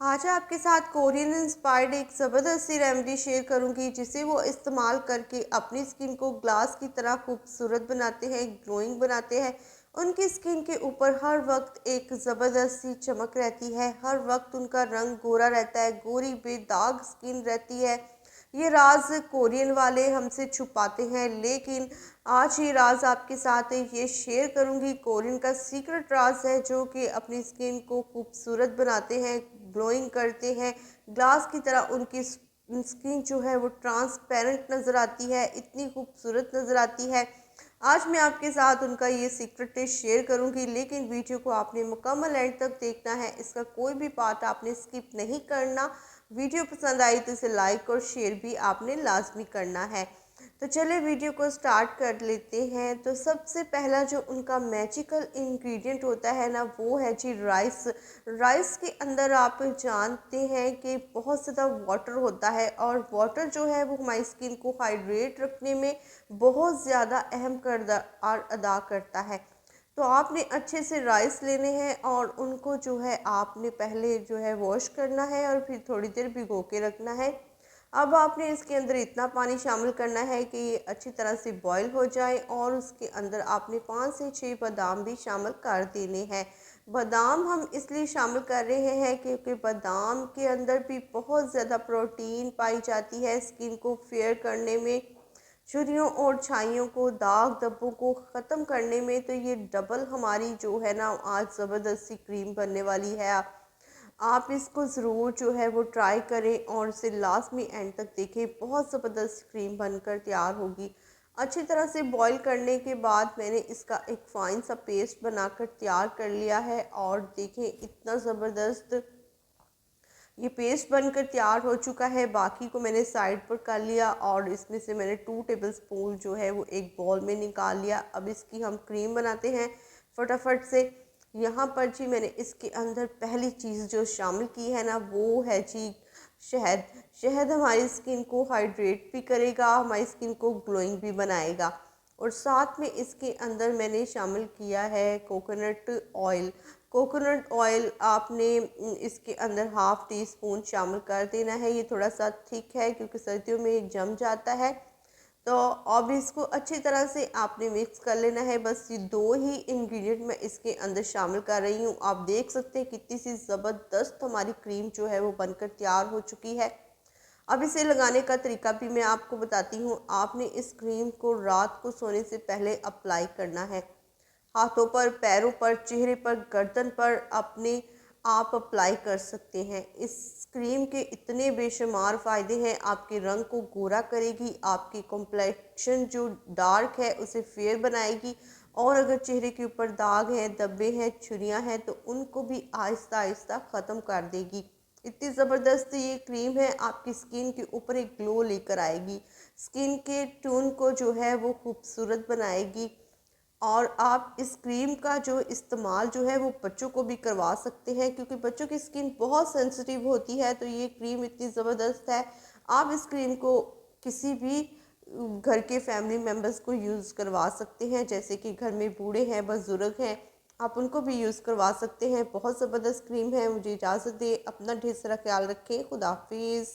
आज आपके साथ कोरियन इंस्पायर्ड एक ज़बरदस्त सी रेमेडी शेयर करूंगी जिसे वो इस्तेमाल करके अपनी स्किन को ग्लास की तरह खूबसूरत बनाते हैं, ग्लोइंग बनाते हैं। उनकी स्किन के ऊपर हर वक्त एक ज़बरदस्त सी चमक रहती है, हर वक्त उनका रंग गोरा रहता है, गोरी बेदाग स्किन रहती है। ये राज कोरियन वाले हमसे छुपाते हैं, लेकिन आज ये राज आपके साथ ये शेयर करूंगी। कोरियन का सीक्रेट राज है जो कि अपनी स्किन को खूबसूरत बनाते हैं, ग्लोइंग करते हैं, ग्लास की तरह उनकी स्किन जो है वो ट्रांसपेरेंट नज़र आती है, इतनी खूबसूरत नज़र आती है। आज मैं आपके साथ उनका ये सीक्रेट टिप शेयर करूंगी, लेकिन वीडियो को आपने मुकम्मल एंड तक देखना है, इसका कोई भी पार्ट आपने स्किप नहीं करना। वीडियो पसंद आई तो इसे लाइक और शेयर भी आपने लाजमी करना है। तो चलिए वीडियो को स्टार्ट कर लेते हैं। तो सबसे पहला जो उनका मैजिकल इंग्रेडिएंट होता है ना, वो है जी राइस। राइस के अंदर आप जानते हैं कि बहुत ज़्यादा वाटर होता है, और वाटर जो है वो हमारी स्किन को हाइड्रेट रखने में बहुत ज़्यादा अहम किरदार अदा करता है। तो आपने अच्छे से राइस लेने हैं और उनको जो है आपने पहले जो है वॉश करना है और फिर थोड़ी देर भिगो के रखना है। अब आपने इसके अंदर इतना पानी शामिल करना है कि ये अच्छी तरह से बॉईल हो जाए, और उसके अंदर आपने 5 से 6 बादाम भी शामिल कर देने हैं। बादाम हम इसलिए शामिल कर रहे हैं क्योंकि बादाम के अंदर भी बहुत ज़्यादा प्रोटीन पाई जाती है स्किन को फेयर करने में, झुर्रियों और छाइयों को, दाग धब्बों को ख़त्म करने में। तो ये डबल हमारी जो है ना आज ज़बरदस्ती क्रीम बनने वाली है। आप इसको ज़रूर जो है वो ट्राई करें और इसे लास्ट में एंड तक देखें, बहुत ज़बरदस्त क्रीम बनकर तैयार होगी। अच्छी तरह से बॉईल करने के बाद मैंने इसका एक फ़ाइन सा पेस्ट बनाकर तैयार कर लिया है, और देखें इतना ज़बरदस्त ये पेस्ट बनकर तैयार हो चुका है। बाकी को मैंने साइड पर कर लिया, और इसमें से मैंने 2 टेबलस्पून जो है वो एक बॉल में निकाल लिया। अब इसकी हम क्रीम बनाते हैं फटाफट से। यहाँ पर जी मैंने इसके अंदर पहली चीज़ जो शामिल की है ना, वो है जी शहद। शहद हमारी स्किन को हाइड्रेट भी करेगा, हमारी स्किन को ग्लोइंग भी बनाएगा। और साथ में इसके अंदर मैंने शामिल किया है कोकोनट ऑयल। कोकोनट ऑयल आपने इसके अंदर हाफ़ टी स्पून शामिल कर देना है। ये थोड़ा सा थिक है क्योंकि सर्दियों में जम जाता है। तो अब इसको अच्छी तरह से आपने मिक्स कर लेना है। बस ये 2 ही इंग्रेडिएंट मैं इसके अंदर शामिल कर रही हूँ। आप देख सकते हैं कितनी सी ज़बरदस्त हमारी क्रीम जो है वो बनकर तैयार हो चुकी है। अब इसे लगाने का तरीका भी मैं आपको बताती हूँ। आपने इस क्रीम को रात को सोने से पहले अप्लाई करना है। हाथों पर, पैरों पर, चेहरे पर, गर्दन पर अपने आप अप्लाई कर सकते हैं। इस क्रीम के इतने बेशुमार फ़ायदे हैं। आपके रंग को गोरा करेगी, आपकी कॉम्प्लेक्शन जो डार्क है उसे फेयर बनाएगी, और अगर चेहरे के ऊपर दाग हैं, धब्बे हैं, छुरियां हैं तो उनको भी आहिस्ता आहिस्ता ख़त्म कर देगी। इतनी ज़बरदस्त ये क्रीम है, आपकी स्किन के ऊपर एक ग्लो लेकर आएगी, स्किन के टोन को जो है वो खूबसूरत बनाएगी। और आप इस क्रीम का जो इस्तेमाल जो है वो बच्चों को भी करवा सकते हैं, क्योंकि बच्चों की स्किन बहुत सेंसिटिव होती है। तो ये क्रीम इतनी ज़बरदस्त है। आप इस क्रीम को किसी भी घर के फैमिली मेम्बर्स को यूज़ करवा सकते हैं, जैसे कि घर में बूढ़े हैं, बुजुर्ग हैं, आप उनको भी यूज़ करवा सकते हैं। बहुत ज़बरदस्त क्रीम है। मुझे इजाज़त दें, अपना ढेर सारा ख्याल रखें। खुदा हाफिज़।